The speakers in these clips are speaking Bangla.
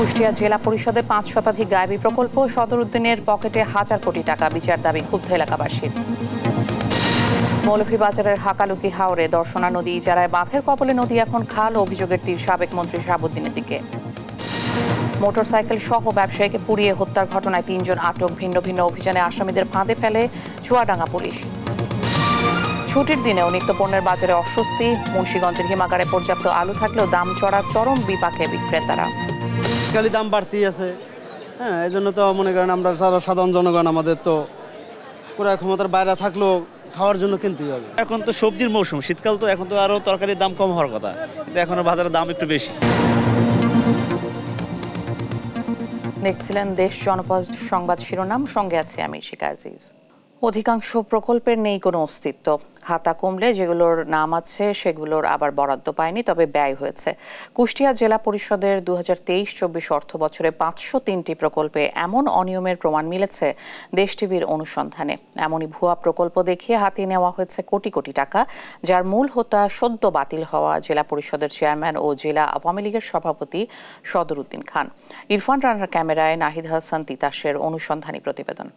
কুষ্টিয়া জেলা পরিষদে ৫ শতাধিক গায়েবী প্রকল্প, সদর উদ্দিনের পকেটে হাজার কোটি টাকা, বিচার দাবি ক্ষুব্ধ এলাকাবাসীর। মৌলভীবাজারের হাকালুকি হাওরে দর্শনা নদী ইজারায় বাঁধের কবলে নদী এখন খাল, অভিযোগের তীর সাবেক মন্ত্রী শাহাবুদ্দিনের দিকে। মোটরসাইকেল সহ ব্যবসায়ীকে পুড়িয়ে হত্যার ঘটনায় ৩ জন আটক, ভিন্ন ভিন্ন অভিযানে আসামিদের ফাঁদে ফেলে চুয়াডাঙ্গা পুলিশ। ছুটির দিনেও নিত্যপণ্যের বাজারে অস্বস্তি, মুন্সিগঞ্জের হিমাগারে পর্যাপ্ত আলু থাকলেও দাম চড়ার চরম বিপাকে বিক্রেতারা। দাম বাড়তি আছে, হ্যাঁ, এই জন্য তো মনে করেন আমরা সাধারণ জনগণ আমাদের তো ক্রয় ক্ষমতার বাইরে থাকলেও খাওয়ার জন্য কিনতেই হবে। এখন তো সবজির মৌসুম, শীতকাল তো, এখন তো আরো তরকারির দাম কম হওয়ার কথা, কিন্তু এখনো বাজারের দাম একটু বেশি। দেখছিলেন দেশ জনপদ সংবাদ শিরোনাম, সঙ্গে আছে আমি শিকা আজিজ। অধিকাংশ প্রকল্পের নেই কোনো অস্তিত্ব। খাতা কমলে যেগুলোর নাম আছে সেগুলোর আবার বরাদ্দ পায়নি, তবে ব্যয় হয়েছে। কুষ্টিয়া জেলা পরিষদের ২০২৩-২৪ অর্থ বছরে ৫০৩টি প্রকল্পে এমন অনিয়মের প্রমাণ মিলেছে দেশ টিভির অনুসন্ধানে। এমনই ভুয়া প্রকল্প দেখিয়ে হাতিয়ে নেওয়া হয়েছে কোটি কোটি টাকা, যার মূল হোতা সদ্য বাতিল হওয়া জেলা পরিষদের চেয়ারম্যান ও জেলা আওয়ামী লীগের সভাপতি সদর উদ্দিন খান। ইরফান রানার ক্যামেরায় নাহিদ হাসান তিতাসের অনুসন্ধানী প্রতিবেদন।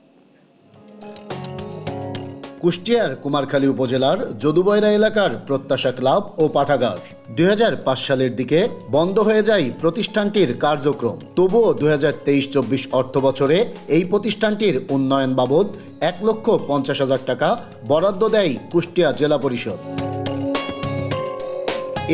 কুষ্টিয়ার কুমারখালী উপজেলার যদুবয়রা এলাকার প্রত্যাশা ক্লাব ও পাঠাগার ২০০৫ সালের দিকে বন্ধ হয়ে যায় প্রতিষ্ঠানটির কার্যক্রম। তবুও ২০২৩-২৪ অর্থ বছরে এই প্রতিষ্ঠানটির উন্নয়ন বাবদ ১,৫০,০০০ টাকা বরাদ্দ দেয় কুষ্টিয়া জেলা পরিষদ।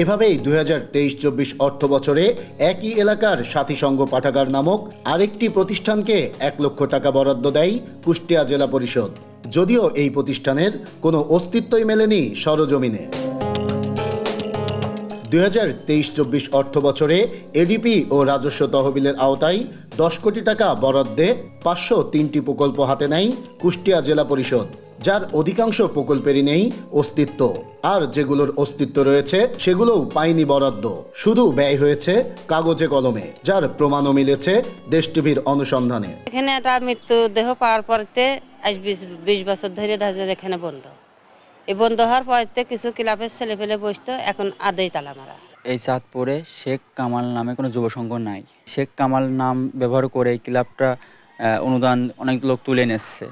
এভাবেই ২০২৩-২৪ অর্থ বছরে একই এলাকার সাথীসংঘ পাঠাগার নামক আরেকটি প্রতিষ্ঠানকে ১ লক্ষ টাকা বরাদ্দ দেয় কুষ্টিয়া জেলা পরিষদ। যদিও এই প্রতিষ্ঠানের কোনো অস্তিত্বই মেলেনি সরজমিনে। ২০২৩-২৪ অর্থ বছরে এডিপি ও রাজস্ব তহবিলের আওতায় ১০ কোটি টাকা বরাদ্দে ৫০৩টি প্রকল্প হাতে নেয় কুষ্টিয়া জেলা পরিষদ, যার অধিকাংশ প্রকল্পেরই নেই অস্তিত্ব। আর যেগুলোর অস্তিত্ব রয়েছে সেগুলোও পায়নি বরাদ্দ, শুধু ব্যয় হয়েছে কাগজে কলমে, যার প্রমাণও মিলেছে দেশ টিভির অনুসন্ধানে। এখানে একটা মৃত্যুদেহ পাওয়ার পরতে আজ ২০ বছর ধরে এখানে বন্ধ। এই বন্ধ হওয়ার পরতে কিছু ক্লাবের ছেলে ফেলে বসতো, এখন আদেই তালা মারা। এই চাঁদপুরে শেখ কামাল নামে কোনো যুব সংঘ নাই। শেখ কামাল নাম ব্যবহার করে এই ক্লাবটা অনুদান অনেক লোক তুলে নিচ্ছে,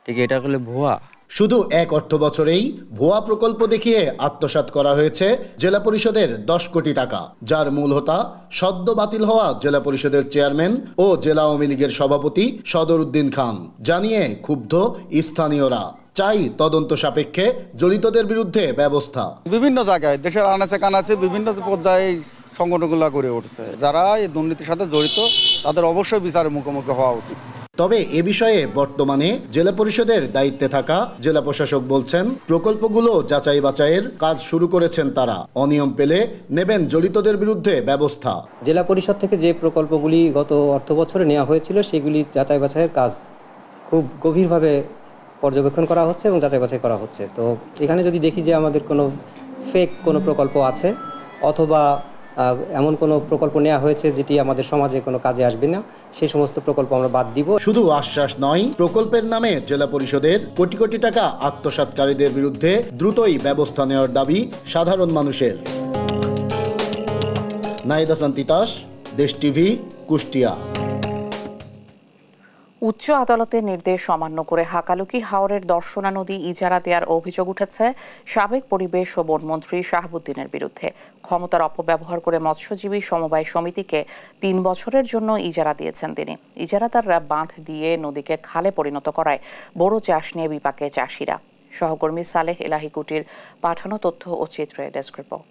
ঠিক এটা হলে ভুয়া। শুধু এক অর্থ বছরেই ভুয়া প্রকল্প দেখিয়ে আত্মসাৎ করা হয়েছে জেলা পরিষদের ১০ কোটি টাকা, যার মূল হোতা সদ্য বাতিল হওয়া জেলা পরিষদের চেয়ারম্যান ও জেলা আওয়ামী লীগের সভাপতি সদর উদ্দিন খান। জানিয়ে ক্ষুব্ধ স্থানীয়রা, চাই তদন্ত সাপেক্ষে জড়িতদের বিরুদ্ধে ব্যবস্থা। বিভিন্ন জায়গায় দেশের আনাচে কানাচে বিভিন্ন পর্যায়ে সংগঠনগুলো গড়ে উঠছে, যারা এই দুর্নীতির সাথে জড়িত তাদের অবশ্যই বিচারের মুখোমুখি হওয়া উচিত। তবে এ বিষয়ে বর্তমানে জেলা পরিষদের দায়িত্বে থাকা জেলা প্রশাসক বলছেন, প্রকল্পগুলো যাচাই বাছাইয়ের কাজ শুরু করেছেন তারা। অনিয়ম পেলে নেবেন জড়িতদের বিরুদ্ধে ব্যবস্থা। জেলা পরিষদ থেকে যে প্রকল্পগুলি গত অর্থ বছরে নেওয়া হয়েছিল সেগুলি যাচাই বাছাইয়ের কাজ খুব গভীরভাবে পর্যবেক্ষণ করা হচ্ছে এবং যাচাই বাছাই করা হচ্ছে। তো এখানে যদি দেখি যে আমাদের কোনো ফেক কোনো প্রকল্প আছে অথবা এমন কোনো প্রকল্প নেওয়া হয়েছে যেটি আমাদের সমাজে কোনো কাজে আসবে না, সেই সমস্ত প্রকল্প আমরা বাদ দিব। শুধু আশ্বাস নয়, প্রকল্পের নামে জেলা পরিষদের কোটি কোটি টাকা আত্মসাৎকারীদের বিরুদ্ধে দ্রুতই ব্যবস্থা নেওয়ার দাবি সাধারণ মানুষের। নাহিদ হাসান তিতাস, দেশ টিভি, কুষ্টিয়া। উচ্চ আদালতের নির্দেশ অমান্য করে হাকালুকি হাওরের দর্শনা নদী ইজারা দেওয়ার অভিযোগ উঠেছে সাবেক পরিবেশ ও বনমন্ত্রী শাহাবুদ্দিনের বিরুদ্ধে। ক্ষমতার অপব্যবহার করে মৎস্যজীবী সমবায় সমিতিকে ৩ বছরের জন্য ইজারা দিয়েছেন তিনি। ইজারাদাররা বাঁধ দিয়ে নদীকে খালে পরিণত করায় বড় চাষ নিয়ে বিপাকে চাষিরা। সহকর্মী সালেহ এলাহি কুটির পাঠানো তথ্য ও চিত্রে ডেস্ক রিপোর্ট।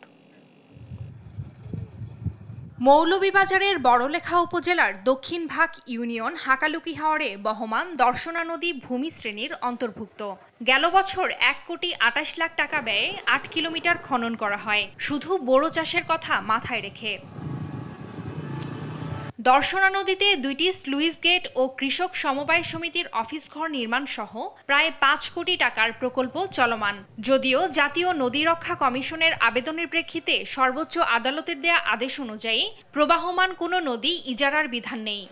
মৌলভীবাজারের বড়লেখা উপজেলার দক্ষিণ ভাগ ইউনিয়ন হাকালুকি হাওরে বহমান দর্শনা নদী ভূমি শ্রেণীর অন্তর্ভুক্ত। গেল বছর ১,২৮,০০,০০০ টাকা ব্যয়ে ৮ কিলোমিটার খনন করা হয়, শুধু বোরো চাষের কথা মাথায় রেখে। দর্শনা নদীতে ২টি স্লুইস গেট ও কৃষক সমবায় সমিতির অফিস ঘর নির্মাণ সহ প্রায় ৫ কোটি টাকার প্রকল্প চলমান। যদিও জাতীয় নদী রক্ষা কমিশনের আবেদনের প্রেক্ষিতে সর্বোচ্চ আদালতের দেয়া আদেশ অনুযায়ী প্রবাহমান কোনো নদী ইজারার বিধান নেই।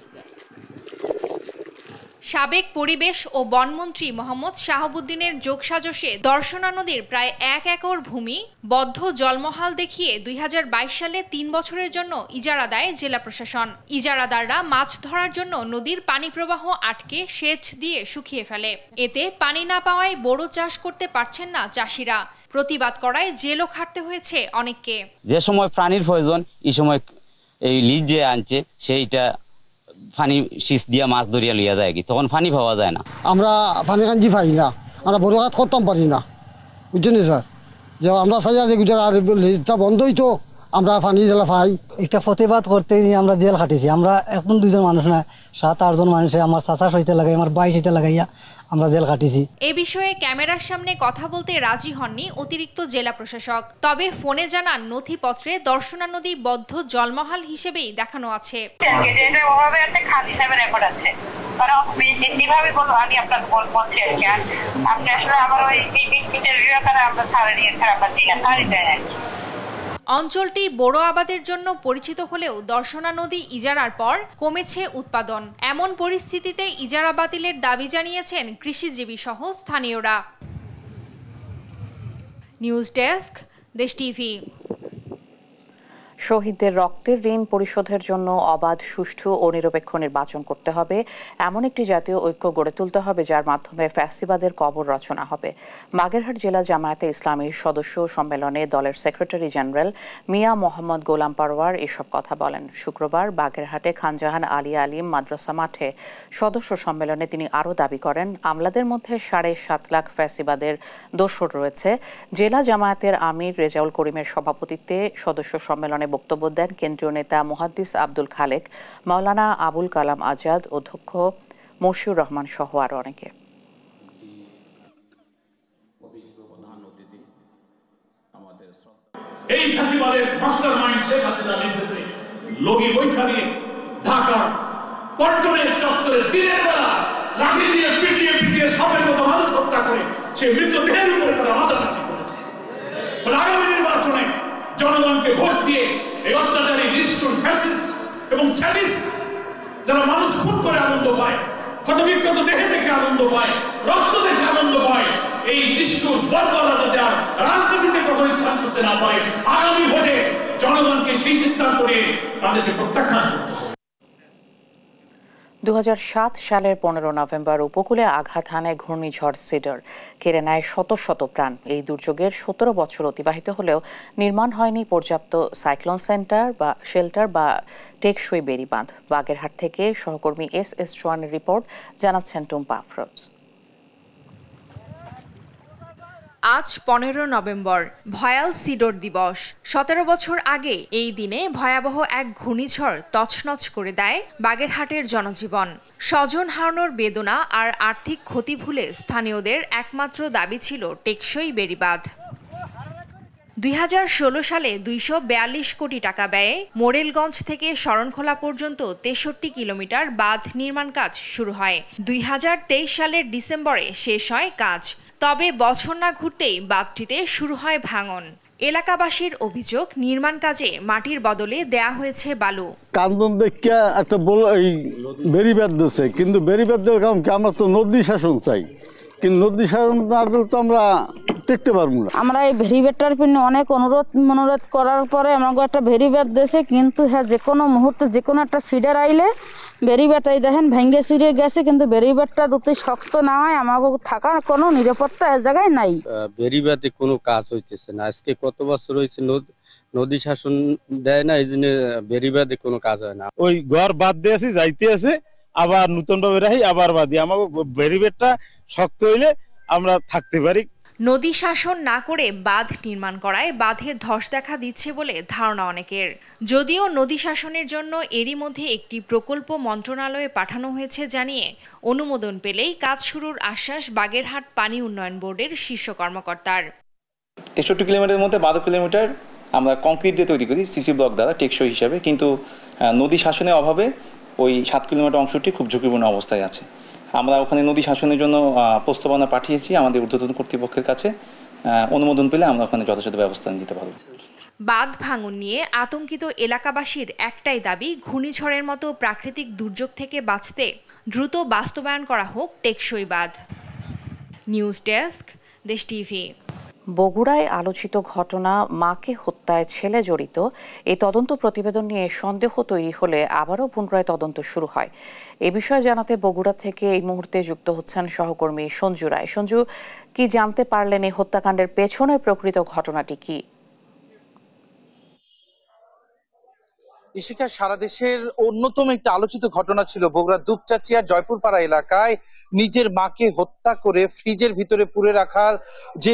সাবেক পরিবেশ ও বনমন্ত্রী মোহাম্মদ শাহাবুদ্দিনের যোগসাজশে দর্শনা নদীর প্রায় 1 একর ভূমি বদ্ধ জলমহাল দেখিয়ে 2022 সালে 3 বছরের জন্য ইজারা দেয় জেলা প্রশাসন। ইজারাদাররা মাছ ধরার জন্য নদীর পানি প্রবাহ আটকে সেচ দিয়ে শুকিয়ে ফেলে। এতে পানি না পাওয়ায় বোরো চাষ করতে পারছেন না চাষিরা। প্রতিবাদ করায় জেলও খাটতে হয়েছে অনেককে। যে সময় প্রাণীর প্রয়োজন এই সময় এই লিজ যে আনছে সেইটা পানি শীষ দিয়া মাছ ধরিয়া লিয়া যায় কি তখন পানি পাওয়া যায় না। আমরা পানি কাঞ্জি পাই না, আমরা বড় হাত করতাম পারি না, বুঝছেন স্যার। যে আমরা চাই যে লিজটা বন্ধ হইতো, আমরা পানি জেলা পাই। একটা প্রতিবাদ করতে আমরা জেল খাটিছি। আমরা এখন 2 জন মানুষ না, 7-8 জন মানুষে আমার চাচা সইতে লাগাই, আমার ভাই সইতে লাগাইয়া আমরা জেল খাটিছি। এ বিষয়ে ক্যামেরার সামনে কথা বলতে রাজি হননি অতিরিক্ত জেলা প্রশাসক। তবে ফোনে জানান নথিপত্রে দর্শনা নদী বদ্ধ জলমহাল হিসেবেই দেখানো আছে। অঞ্চলটি বোরো আবাদের জন্য পরিচিত হলেও দর্শনা নদী ইজারার পর কমেছে উৎপাদন। এমন পরিস্থিতিতে ইজারা বাতিলের দাবি জানিয়েছেন কৃষিজীবী সহ স্থানীয়রা। নিউজ ডেস্ক, দেশ টিভি। শহীদদের রক্তের ঋণ পরিশোধের জন্য অবাধ, সুষ্ঠু ও নিরপেক্ষ নির্বাচন করতে হবে, এমন একটি জাতীয় ঐক্য গড়ে তুলতে হবে যার মাধ্যমে ফ্যাসিবাদের কবর রচনা হবে। বাগেরহাট জেলা জামায়াতে ইসলামীর সদস্য সম্মেলনে দলের সেক্রেটারি জেনারেল মিয়া মোহাম্মদ গোলাম পারওয়ার এসব কথা বলেন। শুক্রবার বাগেরহাটে খানজাহান আলিয়া আলিম মাদ্রাসা মাঠে সদস্য সম্মেলনে তিনি আরও দাবি করেন, আমলাদের মধ্যে 7.5 লাখ ফ্যাসিবাদের দোসর রয়েছে। জেলা জামায়াতের আমির রেজাউল করিমের সভাপতিত্বে সদস্য সম্মেলনে বক্তব্য দেন কেন্দ্রীয় নেতা মুহাদ্দিস আব্দুল খালেক, মাওলানা আবুল কালাম আজাদ, অধ্যক্ষ মশিউর রহমান সহ আরো অনেকে। এই ফ্যাসিবাদের মাস্টারমাইন্ড শেখ হাসিনার নির্দেশে লগি বৈঠা নিয়ে ঢাকার পল্টনের চত্বরে দিনের বেলা লাঠি দিয়ে পিটিয়ে পিটিয়ে সবের মতো মানুষ হত্যা করে সে মৃতদেহের উপরে তারা মাথাচাড়ি করেছে। আগামী নির্বাচনে জনগণকে ভোট দিয়ে এই অত্যাচারী নিষ্ঠুর ফ্যাসিস্ট এবং স্যাডিস্ট যারা মানুষ খুন করে আনন্দ পায়, ক্ষতবিক্ষত দেহে দেখে আনন্দ পায়, রক্ত দেখে আনন্দ পায়, এই নিষ্ঠুর বর্বররা যাতে আর রাজনীতিতে কখনো স্থান করতে না পারে, আগামী ভোটে জনগণকে সেই সিদ্ধান্ত নিয়ে তাদেরকে প্রত্যাখ্যান করতে হবে। 2007 সালের 15 নভেম্বর উপকূলে আঘাত হানায় ঘূর্ণিঝড় সিডর, কেড়ে নেয় শত শত প্রাণ। এই দুর্যোগের 17 বছর অতিবাহিত হলেও নির্মাণ হয়নি পর্যাপ্ত সাইক্লোন সেন্টার বা শেল্টার বা টেকসই বেড়ি বাঁধ। বাগেরহাট থেকে সহকর্মী এস চৌহানের রিপোর্ট, জানাচ্ছেন টুম্পা আফরোজ। আজ 15 নভেম্বর, ভয়াল সিডর দিবস। 17 বছর আগে এই দিনে ভয়াবহ এক ঘূর্ণিঝড় তছনছ করে দেয় বাগেরহাটের জনজীবন। স্বজন হারানোর বেদনা আর আর্থিক ক্ষতি ভুলে স্থানীয়দের একমাত্র দাবি ছিল টেকসই বেড়িবাঁধ। 2016 সালে 242 কোটি টাকা ব্যয়ে মোরেলগঞ্জ থেকে শরণখোলা পর্যন্ত 63 কিলোমিটার বাঁধ নির্মাণ কাজ শুরু হয়। 2023 সালের ডিসেম্বরে শেষ হয় কাজ। তবে বছর না ঘুরতেই বাঁধটিতে শুরু হয় ভাঙন। এলাকাবাসীর অভিযোগ, নির্মাণ কাজে মাটির বদলে দেয়া হয়েছে বালু। কান্দন দেখিয়া একটা এই বেড়িবাঁধ দিচ্ছে, কিন্তু বেড়িবাঁধের কারণ কি আমরা তো নদী শাসন চাই, কিন্তু নদী শাসন না দিলে তো আমরা টিকতে পারবো না। আমরা এই ভেরিবেটটার জন্য অনেক অনুরোধ করার পরে আমাকে একটা ভেরিবেট দিয়েছে, কিন্তু হ্যাঁ যে কোনো মুহূর্তে যে কোনো একটা সিডার আইলে বেরিবেট এই দেখেন ভেঙ্গে ছিঁড়ে গেছে, কিন্তু বেরিবেটটা যদি শক্ত না হয় আমাকে থাকার কোনো নিরাপত্তা এ জায়গায় নাই। বেরিবেটে কোনো কাজ হইতেছে না, আজকে কত বছর হয়েছে নদী শাসন দেয় না, এই জন্য বেরিবেটে কোনো কাজ হয় না। ওই ঘর বাদ দিয়েছি যাইতে আছে, আবার নতুন ভাবে রাখি আবার বাদি, আমাকে বেরিবেটটা শক্ত হইলে আমরা থাকতে পারি। নদী শাসন না করে বাঁধ নির্মাণ করায় বাঁধে ধস দেখা দিচ্ছে বলে ধারণা অনেকের। যদিও নদী শাসনের জন্য এরই মধ্যে একটি প্রকল্প মন্ত্রণালয়ে পাঠানো হয়েছে জানিয়ে অনুমোদন পেলেই কাজ শুরুর আশ্বাস বাগেরহাট পানি উন্নয়ন বোর্ডের শীর্ষ কর্মকর্তার। 63 কিলোমিটারের মধ্যে 12 কিলোমিটার আমরা কংক্রিট দিয়ে তৈরি করি সিসি ব্লক দ্বারা টেকসই হিসাবে, কিন্তু নদী শাসনের অভাবে ওই 7 কিলোমিটার অংশটি খুব ঝুঁকিপূর্ণ অবস্থায় আছে। আমরা ওখানে নদী শাসনের জন্য প্রস্তাবনা পাঠিয়েছি আমাদের ঊর্ধ্বতন কর্তৃপক্ষের কাছে। অনুমোদন পেলে আমরা ওখানে যথাযথ ব্যবস্থা নিতে পারব। বাঁধ ভাঙন নিয়ে আতঙ্কিত এলাকাবাসীর একটাই দাবি, ঘূর্ণিঝড়ের মতো প্রাকৃতিক দুর্যোগ থেকে বাঁচতে দ্রুত বাস্তবায়ন করা হোক টেকসই বাঁধ। নিউজ ডেস্ক, দেশ টিভি। বগুড়ায় আলোচিত ঘটনা, মাকে হত্যায় ছেলে জড়িত, এই তদন্ত প্রতিবেদন নিয়ে সন্দেহ তৈরি হলে আবারও পুনরায় তদন্ত শুরু হয়। এ বিষয়ে জানাতে বগুড়া থেকে এই মুহূর্তে যুক্ত হচ্ছেন সহকর্মী সঞ্জু রায়। সঞ্জু, কি জানতে পারলেন এই হত্যাকাণ্ডের পেছনের প্রকৃত ঘটনাটি কি? ইশিকা, সারা দেশের অন্যতম একটা আলোচিত ঘটনা ছিল বগুড়া দুপচাচিয়ার জয়পুরপাড়া এলাকায় নিজের মাকে হত্যা করে ফ্রিজের ভিতরে পুরে রাখার যে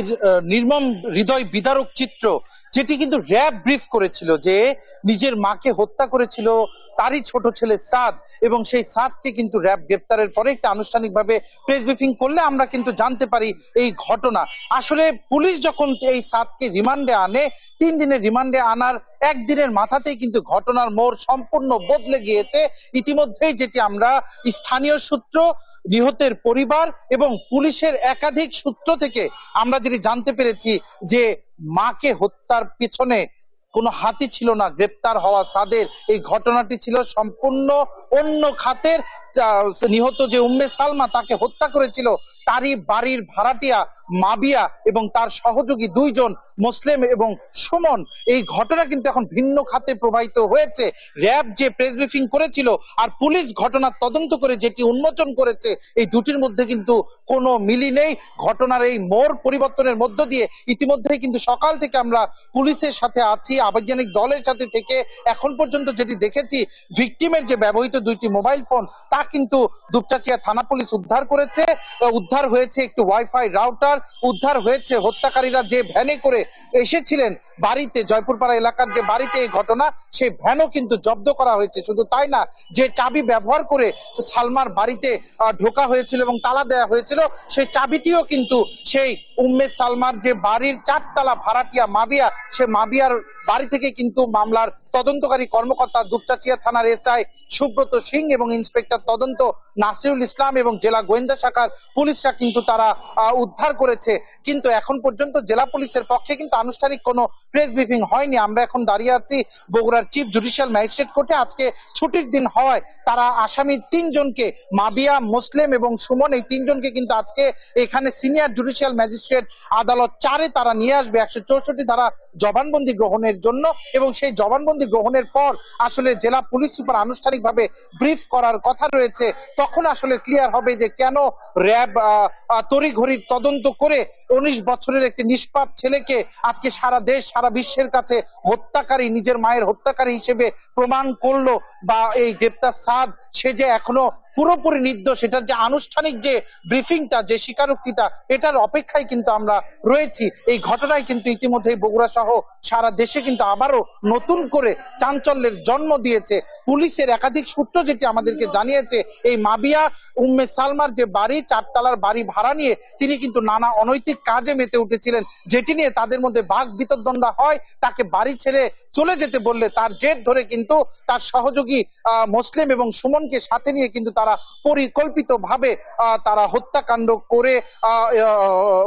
নির্মম হৃদয় বিদারক চিত্র, যেটি কিন্তু র্যাব ব্রিফ করেছিল যে নিজের মাকে হত্যা করেছিল তারই ছোট ছেলে সাদ, এবং সেই সাদকে কিন্তু র্যাব গ্রেপ্তারের পরে একটা আনুষ্ঠানিকভাবে প্রেস ব্রিফিং করলে আমরা কিন্তু জানতে পারি এই ঘটনা। আসলে পুলিশ যখন এই সাদকে রিমান্ডে আনে, 3 দিনের রিমান্ডে আনার একদিনের মাথাতেই কিন্তু ঘটনার মোড় সম্পূর্ণ বদলে গিয়েছে। ইতিমধ্যেই যেটি আমরা স্থানীয় সূত্র, নিহতের পরিবার এবং পুলিশের একাধিক সূত্র থেকে আমরা যেটি জানতে পেরেছি যে মাকে হত্যার পিছনে কোনো হাতি ছিল না গ্রেপ্তার হওয়া সাদের। এই ঘটনাটি ছিল সম্পূর্ণ অন্য খাতের। নিহত যে উম্মে সালমা, তাকে হত্যা করেছিল তারই বাড়ির ভাড়াটিয়া মাবিয়া এবং তার সহযোগী 2 জন মুসলিম এবং সুমন। এই ঘটনা কিন্তু এখন ভিন্ন খাতে প্রবাহিত হয়েছে। র্যাব যে প্রেস ব্রিফিং করেছিল আর পুলিশ ঘটনার তদন্ত করে যেটি উন্মোচন করেছে, এই দুটির মধ্যে কিন্তু কোনো মিলই নেই। ঘটনার এই মোড় পরিবর্তনের মধ্য দিয়ে ইতিমধ্যেই কিন্তু সকাল থেকে আমরা পুলিশের সাথে আছি, আবৈজ্ঞানিক দলের সাথে থেকে এখন পর্যন্ত যেটি দেখেছি, ভিকটিমের যে ব্যবহৃত 2টি মোবাইল ফোন তা কিন্তু দুপচাচিয়া থানা পুলিশ উদ্ধার করেছে। উদ্ধার হয়েছে একটি ওয়াইফাই রাউটার, উদ্ধার হয়েছে হত্যাকারীরা যে ভ্যানে করে এসেছিলেন বাড়িতে, জয়পুরপাড়া এলাকার যে বাড়িতে এই ঘটনা, সেই ভ্যানও কিন্তু জব্দ করা হয়েছে। শুধু তাই না, যে চাবি ব্যবহার করে সালমার বাড়িতে ঢোকা হয়েছিল এবং তালা দেওয়া হয়েছিল, সেই চাবিটিও কিন্তু সেই উম্মে সালমার যে বাড়ির 4 তলা ভাড়াটিয়া মাবিয়া, সে মাবিয়ার বাড়ি থেকে কিন্তু মামলার তদন্তকারী কর্মকর্তা দুপচাচিয়া থানার এসআই সুব্রত সিং এবং ইন্সপেক্টর তদন্ত নাসিরুল ইসলাম এবং জেলা গোয়েন্দা শাখার পুলিশরা কিন্তু তারা উদ্ধার করেছে। কিন্তু এখন পর্যন্ত জেলা পুলিশের পক্ষে কিন্তু আনুষ্ঠানিক কোনো প্রেস ব্রিফিং হয়নি। আমরা এখন দাঁড়িয়ে আছি বগুড়ার চিফ জুডিশিয়াল ম্যাজিস্ট্রেট কোর্টে। আজকে ছুটির দিন হওয়ায় তারা আসামি 3 জনকে, মাবিয়া, মুসলিম এবং সুমন, এই 3 জনকে কিন্তু আজকে এখানে সিনিয়র জুডিশিয়াল ম্যাজিস্ট্রেট আদালত 4-এ তারা নিয়ে আসবে 164 ধারা জবানবন্দি গ্রহণের জন্য। এবং সেই জবানবন্দি গ্রহণের পর আসলে জেলা পুলিশ সুপার আনুষ্ঠানিকভাবে ব্রিফ করার কথা রয়েছে। তখন আসলে ক্লিয়ার হবে যে কেন র্যাব তড়িঘড়ির তদন্ত করে 19 বছরের একটি নিষ্পাপ ছেলেকে আজকে সারা দেশ, সারা বিশ্বের কাছে হত্যাকারী, নিজের মায়ের হত্যাকারী হিসেবে প্রমাণ করলো, বা এই গ্রেপ্তার সাদ সে যে এখনো পুরোপুরি নির্দোষ, এটার যে আনুষ্ঠানিক যে ব্রিফিংটা, যে স্বীকারোক্তিটা, এটার অপেক্ষায় কিন্তু আমরা রয়েছি। এই ঘটনায় কিন্তু ইতিমধ্যেই বগুড়া সহ সারা দেশে কিন্তু আবারও নতুন করে চাঞ্চল্যের জন্ম দিয়েছে। পুলিশের একাধিক সূত্র যেটি আমাদেরকে জানিয়েছে, এই মাবিয়া উম্মে সালমার যে বাড়ি, 4 তলার বাড়ি ভাড়া নিয়ে তিনি কিন্তু নানা অনৈতিক কাজে মেতে উঠেছিলেন, যেটি নিয়ে তাদের মধ্যে বাক বিতর্দণ্ডা হয়। তাকে বাড়ি ছেড়ে চলে যেতে বললে তার জেদ ধরে কিন্তু তার সহযোগী মুসলিম এবং সুমনকে সাথে নিয়ে কিন্তু তারা পরিকল্পিতভাবে তারা হত্যাকাণ্ড করে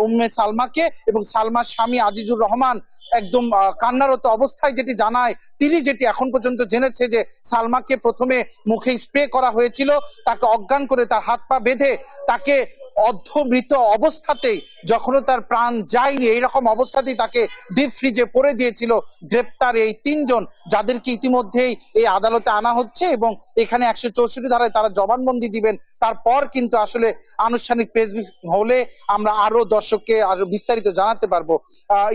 উম্মে সালমাকে, এবং সালমার স্বামী আজিজুর রহমান একদম কান্নারত অবস্থায় যেটি জানায়, তিনি যেটি এখন পর্যন্ত জেনেছে যে সালমাকে প্রথমে মুখে স্প্রে করা হয়েছিল, তাকে অজ্ঞান করে তার হাত পা বেঁধে তাকে অর্ধমৃত অবস্থাতেই, যখনও তার প্রাণ যায়নি এইরকম অবস্থাতেই তাকে ডিপ ফ্রিজে পড়ে দিয়েছিল। গ্রেপ্তার এই 3 জন, যাদেরকে ইতিমধ্যেই এই আদালতে আনা হচ্ছে এবং এখানে 164 ধারায় তারা জবানবন্দি দিবেন। তারপর কিন্তু আসলে আনুষ্ঠানিক প্রেস ব্রিফিং হলে আমরা আরো দর্শককে আরো বিস্তারিত জানাতে পারবো।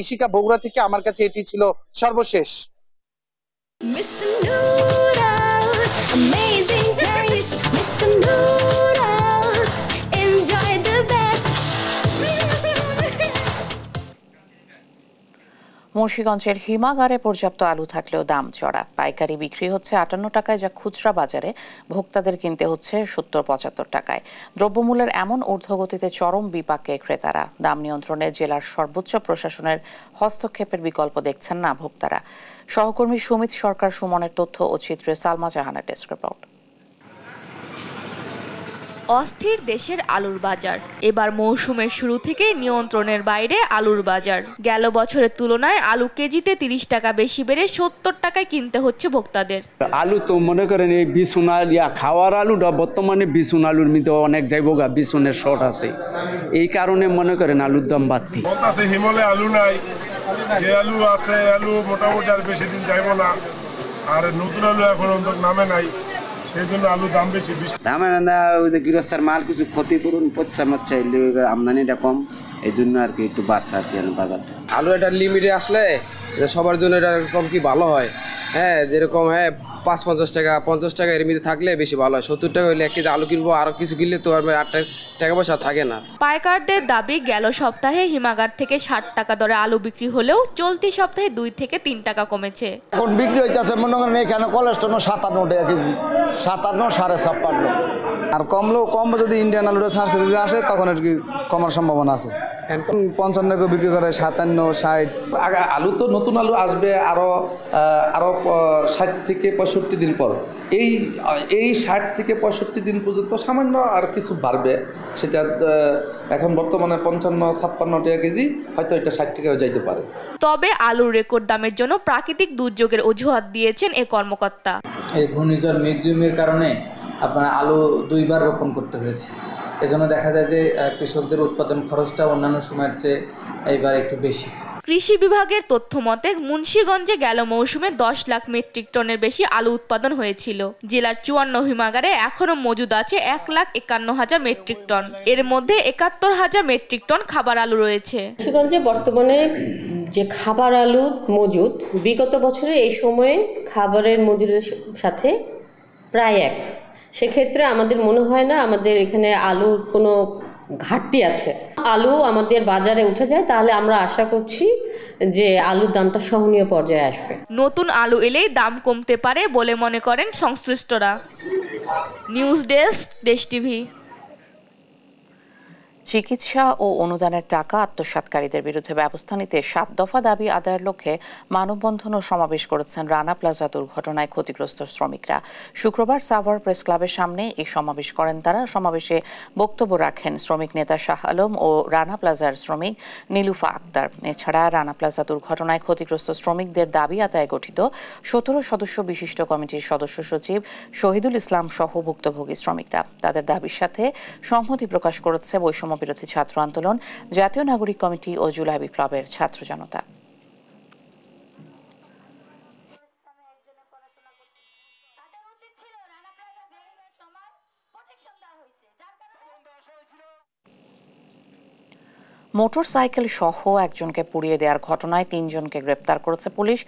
ইশিকা, বগুড়া থেকে আমার কাছে এটি ছিল সর্বশেষ। মুন্সিগঞ্জের হিমাগারে পর্যাপ্ত আলু থাকলেও দাম চড়া। পাইকারি বিক্রি হচ্ছে 58 টাকায়, যা খুচরা বাজারে ভোক্তাদের কিনতে হচ্ছে 70-75 টাকায়। দ্রব্যমূল্যের এমন ঊর্ধ্বগতিতে চরম বিপাকে ক্রেতারা। দাম নিয়ন্ত্রণে জেলার সর্বোচ্চ প্রশাসনের হস্তক্ষেপের বিকল্প দেখছেন না ভোক্তারা। সহকর্মী সুমিত সরকার সুমনের তথ্য ও চিত্রে সালমা জাহানের ডেস্ক রিপোর্ট। অস্থির দেশের আলুর বাজার। এবার মৌসুমের শুরু থেকে নিয়ন্ত্রণের বাইরে আলুর বাজার। গেল বছরের তুলনায় আলু কেজিতে 30 টাকা বেশি বেড়ে 70 টাকায় কিনতে হচ্ছে ভোক্তাদের। আলু তো মনে করেন এই বিছুন খাওয়ার আলুটা বর্তমানে বিছুন আলুর মধ্যে অনেক যাইবগা, বিছুনের শর্ট আছে, এই কারণে মনে করেন আলুর দাম বাড়তি। হিমলে আলু নাই, যে আলু আছে আলু মোটামুটি আর বেশি দিন যাইব না, আর নতুন আলু এখন নামে নাই, সেই জন্য আলুর দাম বেশি। দামে না ওই যে গৃহস্থের মাল কিছু ক্ষতিপূরণ পচ্ছা মচ্ছা আমদানিটা কম, এই জন্য আর কি একটু বাড়ছে আর কি বাজার। আলু এটা লিমিটে আসলে সবার জন্য এটা এরকম কি ভালো হয়। হ্যাঁ, যেরকম ৫-৫০ টাকা 50 টাকা এর মধ্যে থাকলে বেশি ভালো হয়। 70 টাকা হইলে 1 কেজি আলু কিনবো, আরো কিছু কিনলে তো আর 8 টাকা পয়সা থাকে না। পাইকারদের দাবি, গেল সপ্তাহে হিমাগার থেকে 60 টাকা দরে আলু বিক্রি হলেও চলতি সপ্তাহে 2 থেকে 3 টাকা কমেছে। এখন বিক্রি হইতেছে মনে করেন এখানে কোলেস্ট্রল 57 টাকা কেজি, 57 56.5। আর কম যদি ইন্ডিয়ান আলুটা সার্সে আসে তখন আর কি কমার সম্ভাবনা আছে। 55 বিক্রি করে 57, 60। আলু তো নতুন আলু আসবে আরো 60 থেকে 65 দিন পর। এই 60 থেকে 65 দিন পর্যন্ত সামান্য আর কিছু বাড়বে, সেটা এখন বর্তমানে 55-56 টাকা কেজি, হয়তো এটা 60 টাকাও যাইতে পারে। তবে আলুর রেকর্ড দামের জন্য প্রাকৃতিক দুর্যোগের অজুহাত দিয়েছেন এই কর্মকর্তা। এই ঘূর্ণিঝড় মেঘজুমের কারণে আপনার আলু 2 বার রোপণ করতে হয়েছে। এজন্য দেখা যায় যে কৃষকদের উৎপাদন খরচটা অন্যান্য সময়ের চেয়ে এইবার একটু বেশি। কৃষি বিভাগের তথ্য মতে মুন্সিগঞ্জে গেল মৌসুমে 10 লাখ মেট্রিক টনের বেশি আলু উৎপাদন হয়েছিল। জেলার 54 হিমাগারে এখনো মজুদ আছে 1,51,000 মেট্রিক টন। এর মধ্যে 71,000 মেট্রিক টন খাবার আলু রয়েছে। মুন্সিগঞ্জে বর্তমানে যে খাবার আলুর মজুদ বিগত বছরে এই সময়ে খাবারের মজুদের সাথে প্রায় এক। সেক্ষেত্রে আমাদের মনে হয় না আমাদের এখানে আলুর কোনো ঘাটতি আছে। আলু আমাদের বাজারে উঠে যায়, তাহলে আমরা আশা করছি যে আলুর দামটা সহনীয় পর্যায়ে আসবে। নতুন আলু এলেই দাম কমতে পারে বলে মনে করেন সংশ্লিষ্টরা। নিউজ ডেস্ক, দেশ টিভি। চিকিৎসা ও অনুদানের টাকা আত্মসাৎকারীদের বিরুদ্ধে ব্যবস্থা নিতে 7 দফা দাবি আদায়ের লক্ষ্যে মানববন্ধন ও সমাবেশ করেছেন রানা প্লাজা দুর্ঘটনায় ক্ষতিগ্রস্ত শ্রমিকরা। শুক্রবার সাভার প্রেস ক্লাবের সামনে এই সমাবেশ করেন তারা। সমাবেশে বক্তব্য রাখেন শ্রমিক নেতা শাহ আলম ও রানা প্লাজার শ্রমিক নীলুফা আক্তার। এছাড়া রানা প্লাজা দুর্ঘটনায় ক্ষতিগ্রস্ত শ্রমিকদের দাবি আদায়ে গঠিত 17 সদস্য বিশিষ্ট কমিটির সদস্য সচিব শহীদুল ইসলাম সহ ভুক্তভোগী শ্রমিকরা তাদের দাবির সাথে সংহতি প্রকাশ করেছে বৈষম্য বিরোধী ছাত্র আন্দোলন, জাতীয় নাগরিক কমিটি ও জুলাই বিপ্লবের ছাত্র জনতা। মোটরসাইকেল সহ একজনকে পুড়িয়ে দেওয়ার ঘটনায় 3 জনকে গ্রেপ্তার করেছে পুলিশ।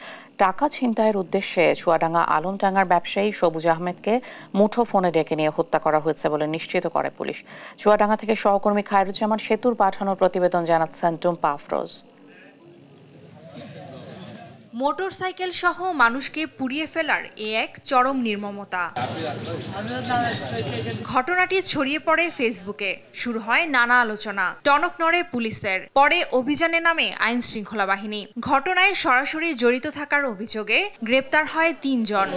টাকা ছিনতাইয়ের উদ্দেশ্যে চুয়াডাঙ্গা আলমডাঙ্গার ব্যবসায়ী সবুজ আহমেদকে মুঠোফোনে ডেকে নিয়ে হত্যা করা হয়েছে বলে নিশ্চিত করে পুলিশ। চুয়াডাঙ্গা থেকে সহকর্মী খায়রুজ্জামান সেতুর পাঠানোর প্রতিবেদন জানাচ্ছেন টুম্পা আফরোজ। মোটরসাইকেল সহ মানুষকে পুড়িয়ে ফেলার এক চরম নির্মমতা। ঘটনাটি ছড়িয়ে পড়ে ফেসবুকে, শুরু হয় নানা আলোচনা, টনক নড়ে পুলিশের। পরে অভিযানে নামে আইন শৃঙ্খলা বাহিনী। ঘটনায় সরাসরি জড়িত থাকার অভিযোগে গ্রেপ্তার হয় 3 জন।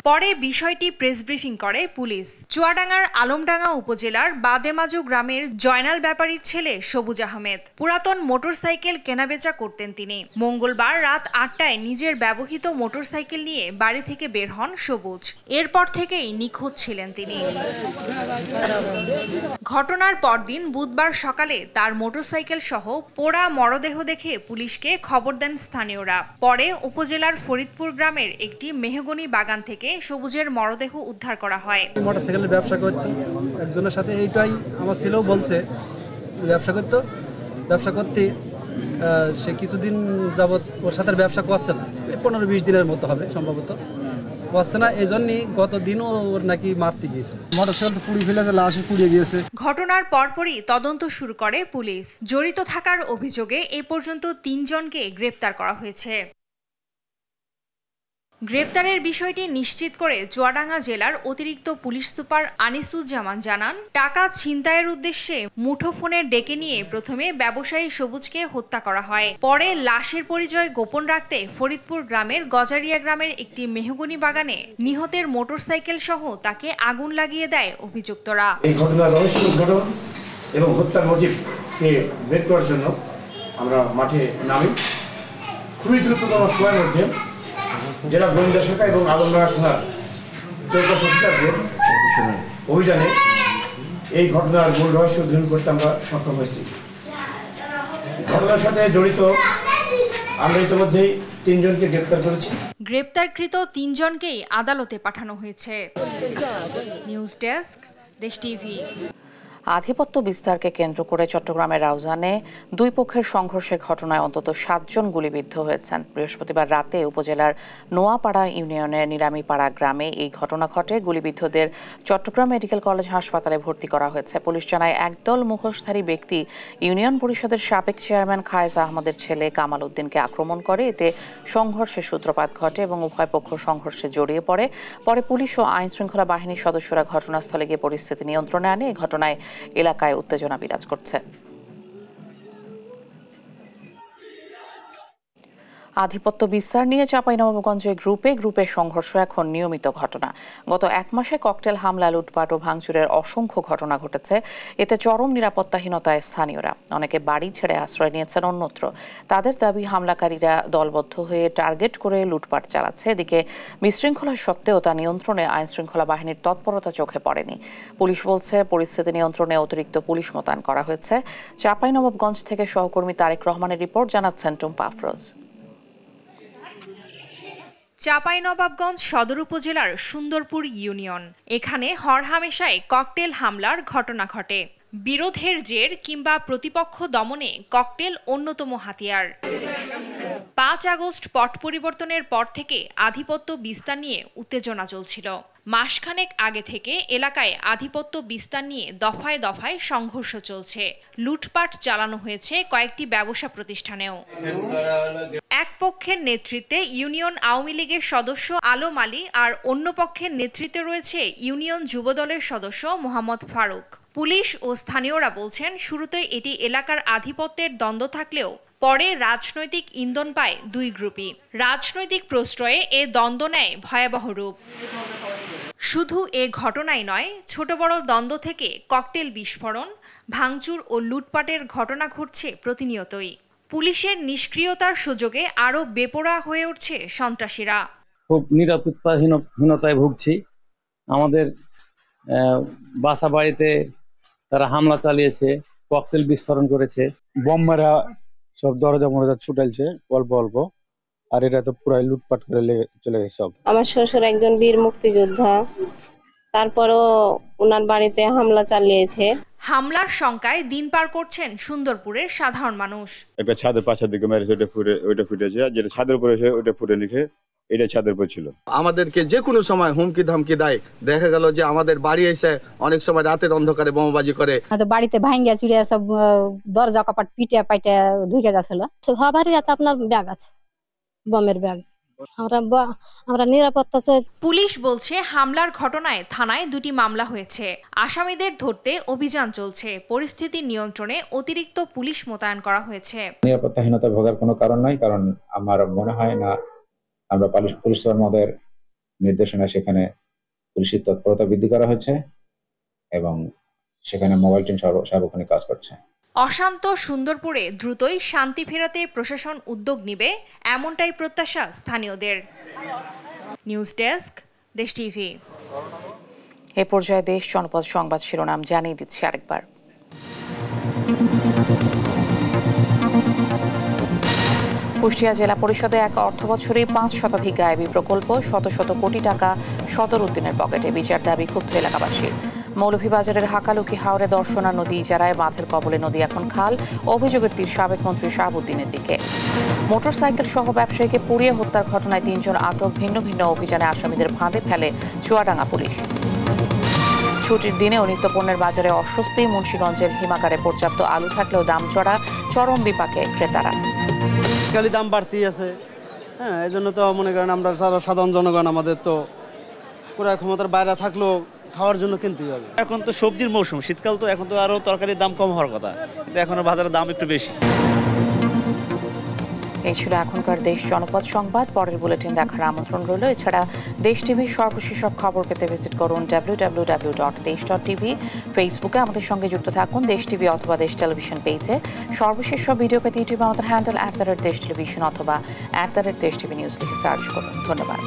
পরে বিষয়টি প্রেস ব্রিফিং করে পুলিশ। চুয়াডাঙ্গার আলমডাঙ্গা উপজেলার বাদেমাজু গ্রামের জয়নাল ব্যাপারীর ছেলে সবুজ আহমেদ। পুরাতন মোটরসাইকেল কেনাবেচা করতেন তিনি। মঙ্গলবার রাত 8টায় নিজের ব্যবহৃত মোটরসাইকেল নিয়ে বাড়ি থেকে বের হন সবুজ। এরপর থেকেই নিখোঁজ ছিলেন তিনি। ঘটনার পরদিন বুধবার সকালে তার মোটরসাইকেল সহ পোড়া মরদেহ দেখে পুলিশকে খবর দেন স্থানীয়রা। পরে উপজেলার ফরিদপুর গ্রামের একটি মেহগনি বাগান থেকে সবুজের মরদেহ উদ্ধার করা হয়। মোটরসাইকেলের ব্যবসা করতো একজনের সাথে, এইটাই আমার ছেলেও বলছে ব্যবসা করতে সে কিছুদিন যাবৎ ওর সাথে ব্যবসা করছে না, 15-20 দিনের মতো হবে সম্ভবত, করছে না। এই জন্যই গত দিনও ওর নাকি মারতে গিয়েছে, মোটরসাইকেল পুড়িয়ে ফেলেছে, লাশ পুড়িয়ে গিয়েছে। ঘটনার পরপরই তদন্ত শুরু করে পুলিশ। জড়িত থাকার অভিযোগে এ পর্যন্ত 3 জনকে গ্রেপ্তার করা হয়েছে। গ্রেপ্তারের বিষয়টি নিশ্চিত করে চুয়াডাঙ্গা জেলার অতিরিক্ত পুলিশ সুপার আনিসুজ্জামান জানান, টাকা ছিনতাইয়ের উদ্দেশ্যে মুঠোফোনে ডেকে নিয়ে প্রথমে ব্যবসায়ী সবুজকে হত্যা করা হয়। পরে লাশের পরিচয় গোপন রাখতে ফরিদপুর গ্রামের গজারিয়া গ্রামের একটি মেহগনি বাগানে নিহতের মোটরসাইকেল সহ তাকে আগুন লাগিয়ে দেয় অভিযুক্তরা। এই ঘটনার রহস্য উদ্ঘাটন এবং হত্যার মোটিভকে বের করার জন্য আমরা মাঠে নামি। খুবই দ্রুততম সময়ের মধ্যে জেলা গোয়েন্দা শাখা এবং আলমডাঙ্গা থানার চৌকস অফিসারদের অভিযানে এই ঘটনার মূল রহস্য উদ্ঘাটন করতে আমরা সক্ষম হয়েছি। ঘটনার সাথে জড়িত আমরা ইতিমধ্যেই 3 জনকে গ্রেপ্তার করেছি। গ্রেপ্তারকৃত 3 জনকেই আদালতে পাঠানো হয়েছে। নিউজ ডেস্ক, দেশ টিভি। আধিপত্য বিস্তারকে কেন্দ্র করে চট্টগ্রামের রাউজানে দুই পক্ষের সংঘর্ষের ঘটনায় অন্তত 7 জন গুলিবিদ্ধ হয়েছেন। বৃহস্পতিবার রাতে উপজেলার নোয়াপাড়া ইউনিয়নের নিরামিপাড়া গ্রামে এই ঘটনা ঘটে। গুলিবিদ্ধদের চট্টগ্রাম মেডিকেল কলেজ হাসপাতালে ভর্তি করা হয়েছে। পুলিশ জানায়, একদল মুখোশধারী ব্যক্তি ইউনিয়ন পরিষদের সাবেক চেয়ারম্যান খায়েজ আহমদের ছেলে কামাল উদ্দিনকে আক্রমণ করে। এতে সংঘর্ষের সূত্রপাত ঘটে এবং উভয় পক্ষ সংঘর্ষে জড়িয়ে পড়ে। পরে পুলিশ ও আইন শৃঙ্খলা বাহিনীর সদস্যরা ঘটনাস্থলে গিয়ে পরিস্থিতি নিয়ন্ত্রণে আনে। এই ঘটনায় এলাকায় উত্তেজনা বিরাজ করছে। আধিপত্য বিস্তার নিয়ে চাঁপাইনবাবগঞ্জে গ্রুপে সংঘর্ষ এখন নিয়মিত ঘটনা। গত 1 মাসে ককটেল হামলা, লুটপাট ও ভাঙচুরের অসংখ্য ঘটনা ঘটেছে। এতে চরম নিরাপত্তাহীনতায় স্থানীয়রা। অনেকে বাড়ি ছেড়ে আশ্রয় নিয়েছেন অন্যত্র। তাদের দাবি, হামলাকারীরা দলবদ্ধ হয়ে টার্গেট করে লুটপাট চালাচ্ছে। এদিকে বিশৃঙ্খলা সত্ত্বেও তা নিয়ন্ত্রণে আইন শৃঙ্খলা বাহিনীর তৎপরতা চোখে পড়েনি। পুলিশ বলছে, পরিস্থিতি নিয়ন্ত্রণে অতিরিক্ত পুলিশ মোতায়েন করা হয়েছে। চাঁপাইনবাবগঞ্জ থেকে সহকর্মী তারেক রহমানের রিপোর্ট, জানাচ্ছেন টুম্পা আফরোজ। চাঁপাইনবাবগঞ্জ সদর উপজেলার সুন্দরপুর ইউনিয়ন। এখানে হরহামেশাই ককটেল হামলার ঘটনা ঘটে। বিরোধের জের কিংবা প্রতিপক্ষ দমনে ককটেল অন্যতম হাতিয়ার। 5 আগস্ট পট পরিবর্তনের পর থেকে আধিপত্য বিস্তার নিয়ে উত্তেজনা চলছিল। মাসখানেক আগে থেকে এলাকায় আধিপত্য বিস্তার নিয়ে দফায় দফায় সংঘর্ষ চলছে। লুটপাট চালানো হয়েছে কয়েকটি ব্যবসা প্রতিষ্ঠানেও। এক পক্ষের নেতৃত্বে ইউনিয়ন আওয়ামী লীগের সদস্য আলম আলী আর অন্য পক্ষের নেতৃত্বে রয়েছে ইউনিয়ন যুবদলের সদস্য মোহাম্মদ ফারুক। পুলিশ ও স্থানীয়রা বলছেন, শুরুতে এটি এলাকার আধিপত্যের দ্বন্দ্ব থাকলেও পরে রাজনৈতিক ইন্ধন পায় দুই গ্রুপই। রাজনৈতিক প্রশ্রয়ে এ দ্বন্দ্ব নেয় ভয়াবহ রূপ। শুধু এ ঘটনাই নয়, ছোট বড় দ্বন্দ্ব থেকে ককটেল বিস্ফোরণ, ভাঙচুর ও লুটপাটের ঘটনা ঘটছে প্রতিনিয়তই। পুলিশের নিষ্ক্রিয়তার সুযোগে আরও বেপরোয়া হয়ে উঠছে সন্ত্রাসীরা। খুব নিরাপত্তাহীনতায় ভুগছি। আমাদের বাসা বাড়িতে তারা হামলা চালিয়েছে, ককটেল বিস্ফোরণ করেছে, বম মারা সব দরজা মরজা ছুটাইছে অল্প অল্প। আর এটা তো পুরাই লুটপাট করে চলে গেছে সব। আমার শ্বশুর একজন বীর মুক্তিযোদ্ধা, তারপরও ওনার বাড়িতে হামলা চালিয়েছে। হামলার শঙ্কায় দিন পার করছেন সুন্দরপুরের সাধারণ মানুষ। একটা ছাদের পাশের দিকে মেরেছে, ওইটা ফুটেছে, আর যেটা ছাদের উপরে ওইটা ফুটে লিখে এটা ছাদের উপর ছিল। আমাদেরকে যে কোনো সময় হুমকি ধামকি দেয়। দেখা গেল যে আমাদের বাড়ি এসে অনেক সময় রাতের অন্ধকারে বোমাবাজি করে। বাড়িতে ভাঙ্গিয়া চুরিয়া সব দরজা কাপাট পিটিয়া পাইটা ঢুকে যাচ্ছিল। সবারই আপনার ব্যাগ আছে, বমের ব্যাগ। আমরা নিরাপত্তা চাই। পুলিশ বলছে, হামলার ঘটনায় থানায় 2টি মামলা হয়েছে। আসামিদের ধরতে অভিযান চলছে। পরিস্থিতি নিয়ন্ত্রণে অতিরিক্ত পুলিশ মোতায়েন করা হয়েছে। নিরাপত্তাহীনতা ভোগার কোনো কারণ নাই, কারণ আমার মনে হয় না আমরা পুলিশ সুপারের নির্দেশনা সেখানে পুলিশের তৎপরতা বৃদ্ধি করা হয়েছে এবং সেখানে মোবাইল টিম সার্বক্ষণিক কাজ করছে। অশান্ত সুন্দরপুরে দ্রুতই শান্তি ফেরাতে প্রশাসন উদ্যোগ নেবে, এমনটাই প্রত্যাশা স্থানীয়দের। নিউজ ডেস্ক, দেশ টিভি। এ পর্যায়ে দেশ জনপদ সংবাদ শিরোনাম জানিয়ে দিচ্ছি আরেকবার। কুষ্টিয়া জেলা পরিষদে এক অর্থবছরে 5 শতাধিক গায়েবী প্রকল্প, শত শত কোটি টাকা সদর উদ্দিনের পকেটে। বিচার দাবি ক্ষুব্ধ এলাকাবাসীর। মৌলভীবাজারের হাকালুকি হাওরে দর্শনা নদী ইজারায় বাঁধের কবলে নদী এখন খাল। অভিযোগের তীর সাবেক মন্ত্রী শাহাবুদ্দিনের দিকে। মোটরসাইকেল সহ ব্যবসায়ীকে পুড়িয়ে হত্যার ঘটনায় 3 জন আটক। ভিন্ন ভিন্ন অভিযানে আসামিদের ফাঁদে ফেলে চুয়াডাঙ্গা পুলিশ। ছুটির দিনেও নিত্যপণ্যের বাজারে অস্বস্তি। মুন্সিগঞ্জের হিমাগারে পর্যাপ্ত আলু থাকলেও দাম চড়া, চরম বিপাকে ক্রেতারা। দাম বাড়তি আছে, হ্যাঁ এই জন্য তো মনে করেন আমরা যারা সাধারণ জনগণ আমাদের তো ক্রয় ক্ষমতার বাইরে থাকলেও খাওয়ার জন্য কিনতেই হবে। এখন তো সবজির মৌসুম, শীতকাল তো, এখন তো আরও তরকারির দাম কম হওয়ার কথা, কিন্তু এখনো বাজারের দাম একটু বেশি। এই ছিল এখনকার দেশ জনপদ সংবাদ। পরের বুলেটিন দেখার আমন্ত্রণ রইল। এছাড়া দেশ টিভির সর্বশেষ সব খবর পেতে ভিজিট করুন www.desh.tv। ফেসবুকে আমাদের সঙ্গে যুক্ত থাকুন দেশ টিভি অথবা দেশ টেলিভিশন পেজে। সর্বশেষ সব ভিডিও পেতে ইউটিউবে আমাদের হ্যান্ডেল @দেশ টেলিভিশন অথবা @দেশ টিভি নিউজ লিখে সার্চ করুন। ধন্যবাদ।